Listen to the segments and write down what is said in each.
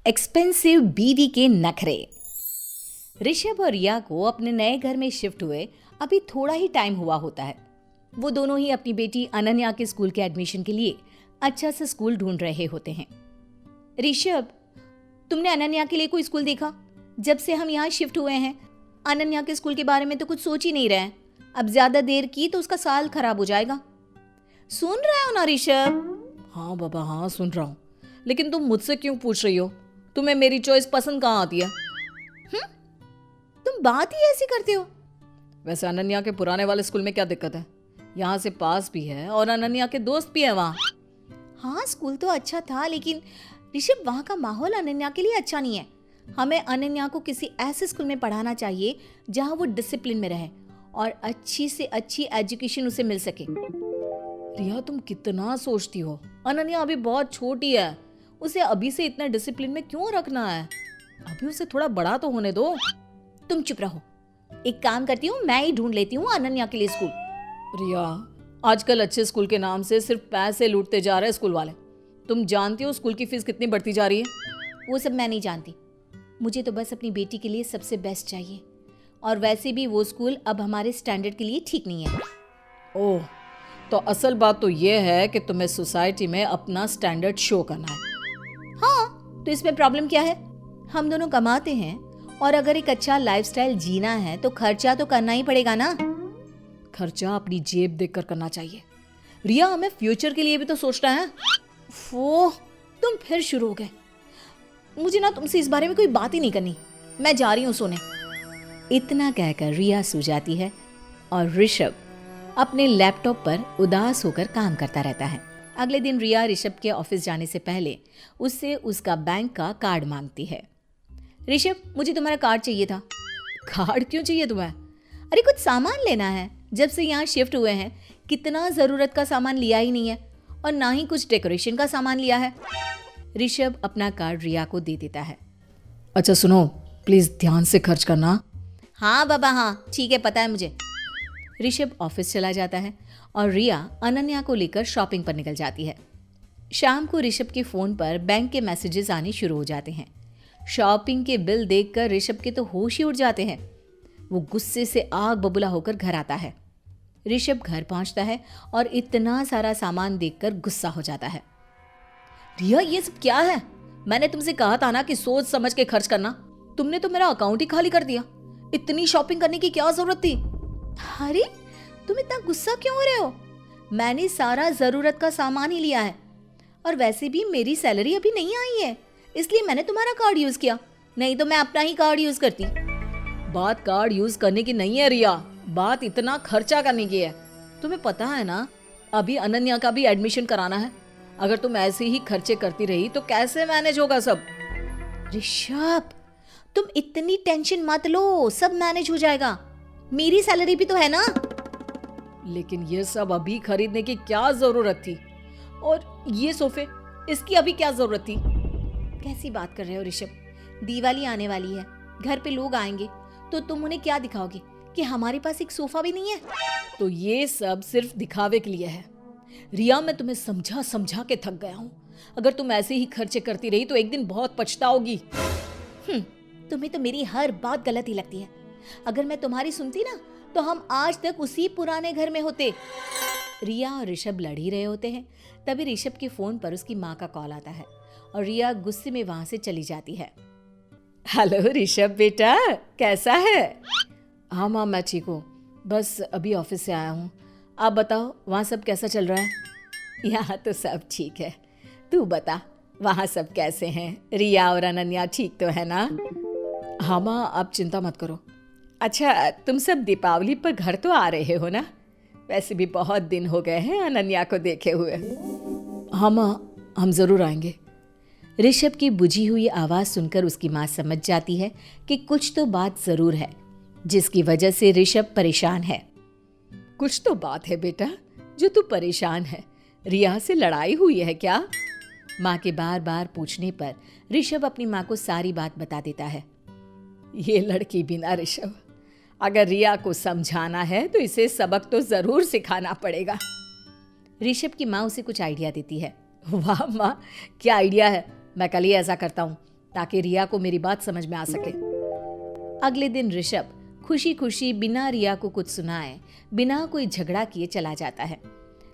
Expensive बीवी के नखरे। ऋषभ और रिया को अपने नए घर में शिफ्ट हुए अभी थोड़ा ही टाइम हुआ होता है। वो दोनों ही अपनी बेटी अनन्या के स्कूल के एडमिशन के लिए अच्छा सा स्कूल ढूंढ रहे होते हैं। ऋषभ, तुमने अनन्या के लिए कोई स्कूल देखा? जब से हम यहाँ शिफ्ट हुए हैं अनन्या के स्कूल के बारे में तो कुछ सोच ही नहीं रहे हैं। अब ज्यादा देर की तो उसका साल खराब हो जाएगा। सुन रहे हो ना ऋषभ? हाँ बाबा, हाँ सुन रहा हूँ, लेकिन तुम मुझसे क्यों पूछ रही हो? तुम्हें मेरी चॉइस पसंद कहाँ आती है? तुम बात ही ऐसी करते हो। वैसे अनन्या के पुराने वाले स्कूल में क्या दिक्कत है? यहाँ से पास भी है और अनन्या के दोस्त भी है वहाँ। हाँ, स्कूल तो अच्छा था, लेकिन ऋषभ वहाँ का माहौल अनन्या के लिए अच्छा नहीं है। हमें अनन्या को किसी ऐसे स्कूल में पढ़ाना चाहिए जहाँ वो डिसिप्लिन में रहे और अच्छी से अच्छी एजुकेशन उसे मिल सके। रिया, तुम कितना सोचती हो? अनन्या अभी बहुत छोटी है, उसे अभी से इतना डिसिप्लिन में क्यों रखना है? अभी उसे थोड़ा बड़ा तो होने दो। तुम चुप रहो। एक काम करती हूँ, मैं ही ढूंढ लेती हूँ अनन्या के लिए स्कूल। रिया, आजकल अच्छे स्कूल के नाम से सिर्फ पैसे लूटते जा रहे हैं स्कूल वाले। तुम जानती हो स्कूल की फीस कितनी बढ़ती जा रही है? वो सब मैं नहीं जानती। मुझे तो बस अपनी बेटी के लिए सबसे बेस्ट चाहिए, और वैसे भी वो स्कूल अब हमारे स्टैंडर्ड के लिए ठीक नहीं है। ओह, तो असल बात तो ये है कि तुम्हें सोसाइटी में अपना स्टैंडर्ड शो करना है। हाँ, तो इसमें प्रॉब्लम क्या है? हम दोनों कमाते हैं और अगर एक अच्छा लाइफस्टाइल जीना है तो खर्चा तो करना ही पड़ेगा ना। खर्चा अपनी जेब देखकर करना चाहिए। रिया, हमें फ्यूचर के लिए भी तो सोचना है। वो तुम फिर शुरू हो गए। मुझे ना तुमसे इस बारे में कोई बात ही नहीं करनी। मैं जा रही हूँ सोने। इतना कहकर रिया सो जाती है और ऋषभ अपने लैपटॉप पर उदास होकर काम करता रहता है। अगले दिन रिया ऋषभ के ऑफिस जाने से पहले उससे उसका बैंक का कार्ड मांगती है। ऋषभ, मुझे तुम्हारा कार्ड चाहिए था। कार्ड क्यों चाहिए तुम्हें? अरे कुछ सामान लेना है। जब से यहाँ शिफ्ट हुए हैं कितना जरूरत का सामान लिया ही नहीं है, और ना ही कुछ डेकोरेशन का सामान लिया है। ऋषभ अपना कार्ड रिया को दे देता है। अच्छा सुनो, प्लीज ध्यान से खर्च करना। हाँ बाबा, हाँ ठीक है, पता है मुझे। ऋषभ ऑफिस चला जाता है और रिया अनन्या को लेकर शॉपिंग पर निकल जाती है। शाम को ऋषभ के फोन पर बैंक के मैसेजेस आने शुरू हो जाते हैं। शॉपिंग के बिल देखकर ऋषभ के तो होश ही उड़ जाते हैं। वो गुस्से से आग बबूला होकर घर आता है। ऋषभ घर पहुंचता है और इतना सारा सामान देखकर गुस्सा हो जाता है। रिया, ये सब क्या है? मैंने तुमसे कहा था ना कि सोच समझ के खर्च करना। तुमने तो मेरा अकाउंट ही खाली कर दिया। इतनी शॉपिंग करने की क्या जरूरत थी? अरे तुम इतना गुस्सा क्यों हो रहे हो? मैंने सारा जरूरत का सामान ही लिया है, और वैसे भी मेरी सैलरी अभी नहीं आई है, इसलिए मैंने तुम्हारा कार्ड यूज किया। नहीं तो मैं अपना ही कार्ड यूज करती। बात कार्ड यूज करने की नहीं है रिया, बात इतना खर्चा करने की है। तुम्हें पता है ना, अभी अनन्या का भी एडमिशन कराना है। अगर तुम ऐसे ही खर्चे करती रही तो कैसे मैनेज होगा सब? ऋषभ, तुम इतनी टेंशन मत लो, सब मैनेज हो जाएगा। मेरी सैलरी भी तो है ना। लेकिन ये सब अभी खरीदने की क्या जरूरत थी? और ये सोफे, इसकी अभी क्या जरूरत थी? कैसी बात कर रहे हो ऋषभ? दिवाली आने वाली है, घर पे लोग आएंगे, तो तुम उन्हें क्या दिखाओगे कि हमारे पास एक सोफा भी नहीं है? तो ये सब सिर्फ दिखावे के लिए है। रिया, मैं तुम्हें समझा समझा के थक गया हूँ। अगर तुम ऐसे ही खर्चे करती रही तो एक दिन बहुत पछताओगी। तुम्हें तो मेरी हर बात गलत ही लगती है। अगर मैं तुम्हारी सुनती ना तो हम आज तक उसी पुराने घर में होते। रिया और ऋषभ लड़ ही रहे होते हैं, तभी ऋषभ के फोन पर उसकी माँ का कॉल आता है और रिया गुस्से में वहां से चली जाती है। हेलो ऋषभ बेटा, कैसा है? हाँ माँ, मैं ठीक हूँ, बस अभी ऑफिस से आया हूँ। आप बताओ, वहाँ सब कैसा चल रहा है? यहाँ तो सब ठीक है, तू बता वहाँ सब कैसे हैं? रिया और अनन्या ठीक तो है ना? हाँ माँ, आप चिंता मत करो। अच्छा, तुम सब दीपावली पर घर तो आ रहे हो ना? वैसे भी बहुत दिन हो गए हैं अनन्या को देखे हुए। हाँ माँ, हम जरूर आएंगे। ऋषभ की बुझी हुई आवाज सुनकर उसकी माँ समझ जाती है कि कुछ तो बात जरूर है, जिसकी वजह से ऋषभ परेशान है। कुछ तो बात है बेटा, जो तू परेशान है। रिया से लड़ाई हुई है क्या? माँ के बार बार पूछने पर ऋषभ अपनी माँ को सारी बात बता देता है। ये लड़की भी ना ऋषभ, अगर रिया को समझाना है तो इसे सबक तो जरूर सिखाना पड़ेगा। ऋषभ की माँ उसे कुछ आइडिया देती है। वाह माँ, क्या आइडिया है। मैं कल ही ऐसा करता हूँ ताकि रिया को मेरी बात समझ में आ सके। अगले दिन ऋषभ खुशी खुशी बिना रिया को कुछ सुनाए, बिना कोई झगड़ा किए चला जाता है।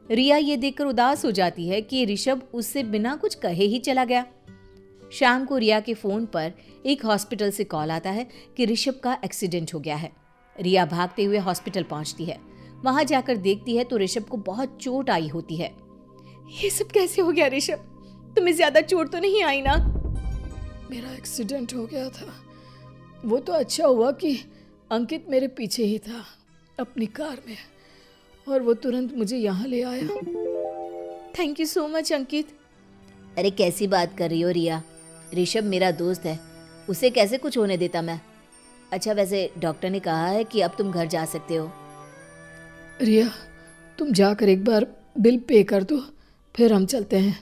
रिया ये देखकर उदास हो जाती है कि ऋषभ उससे बिना कुछ कहे ही चला गया। शाम को रिया के फोन पर एक हॉस्पिटल से कॉल आता है कि ऋषभ का एक्सीडेंट हो गया है। रिया भागते हुए हॉस्पिटल पहुंचती है। वहां जाकर देखती है तो ऋषभ को बहुत चोट आई होती है। ये सब कैसे हो गया ऋषभ? तुम्हें ज्यादा चोट तो नहीं आई ना? मेरा एक्सीडेंट हो गया था। वो तो अच्छा हुआ कि अंकित मेरे पीछे ही था अपनी कार में, और वो तुरंत मुझे यहाँ ले आया। थैंक यू सो मच अंकित। अरे कैसी बात कर रही हो रिया? ऋषभ मेरा दोस्त है, उसे कैसे कुछ होने देता मैं? अच्छा वैसे डॉक्टर ने कहा है कि अब तुम घर जा सकते हो। रिया, तुम जाकर एक बार बिल पे कर दो, फिर हम चलते हैं।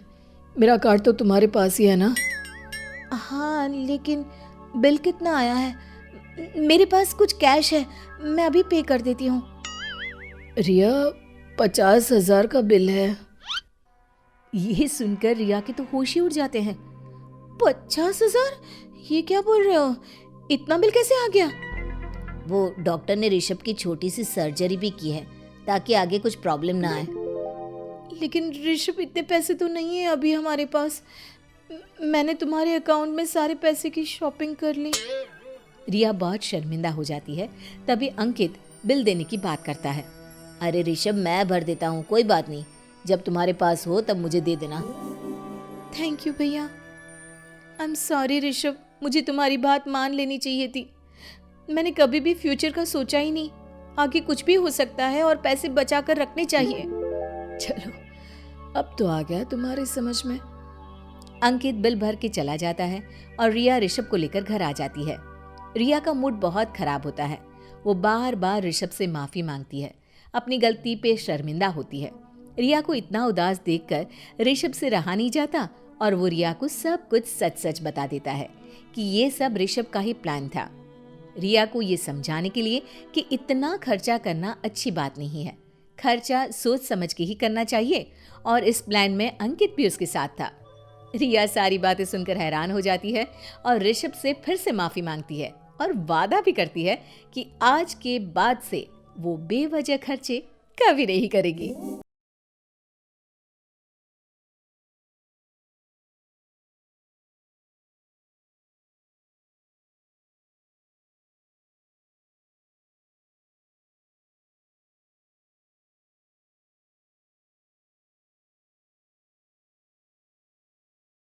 मेरा कार्ड तो तुम्हारे पास ही है ना? हाँ लेकिन बिल कितना आया है? मेरे पास कुछ कैश है, मैं अभी पे कर देती हूँ। रिया, 50,000 का बिल है। ये सुनकर रिया के तो होश ही उड़ जाते हैं। 50,000? ये क्या बोल रहे हो? इतना बिल कैसे आ गया? वो डॉक्टर ने ऋषभ की छोटी सी सर्जरी भी की है ताकि आगे कुछ प्रॉब्लम ना आए। लेकिन ऋषभ, इतने पैसे तो नहीं है अभी हमारे पास। मैंने तुम्हारे अकाउंट में सारे पैसे की शॉपिंग कर ली। रिया बहुत शर्मिंदा हो जाती है। तभी अंकित बिल देने की बात करता है। अरे ऋषभ, मैं भर देता हूँ, कोई बात नहीं, जब तुम्हारे पास हो तब मुझे दे देना। थैंक यू भैया। आई एम सॉरी ऋषभ, मुझे तुम्हारी बात मान लेनी चाहिए थी। मैंने कभी भी फ्यूचर का सोचा ही नहीं। आगे कुछ भी हो सकता है और पैसे बचा कर रखने चाहिए। चलो, अब तो आ गया तुम्हारी समझ में। अंकित बिल भर के चला जाता है और रिया ऋषभ को लेकर घर आ जाती है। रिया का मूड बहुत खराब होता है। वो बार बार ऋषभ से माफी मांगती है, अपनी गलती पे शर्मिंदा होती है। रिया को इतना उदास देखकर ऋषभ से रहा नहीं जाता और वो रिया को सब कुछ सच सच बता देता है कि ये सब ऋषभ का ही प्लान था। रिया को ये समझाने के लिए कि इतना खर्चा करना अच्छी बात नहीं है, खर्चा सोच समझ के ही करना चाहिए, और इस प्लान में अंकित भी उसके साथ था। रिया सारी बातें सुनकर हैरान हो जाती है और ऋषभ से फिर से माफी मांगती है और वादा भी करती है कि आज के बाद से वो बेवजह खर्चे कभी नहीं करेगी।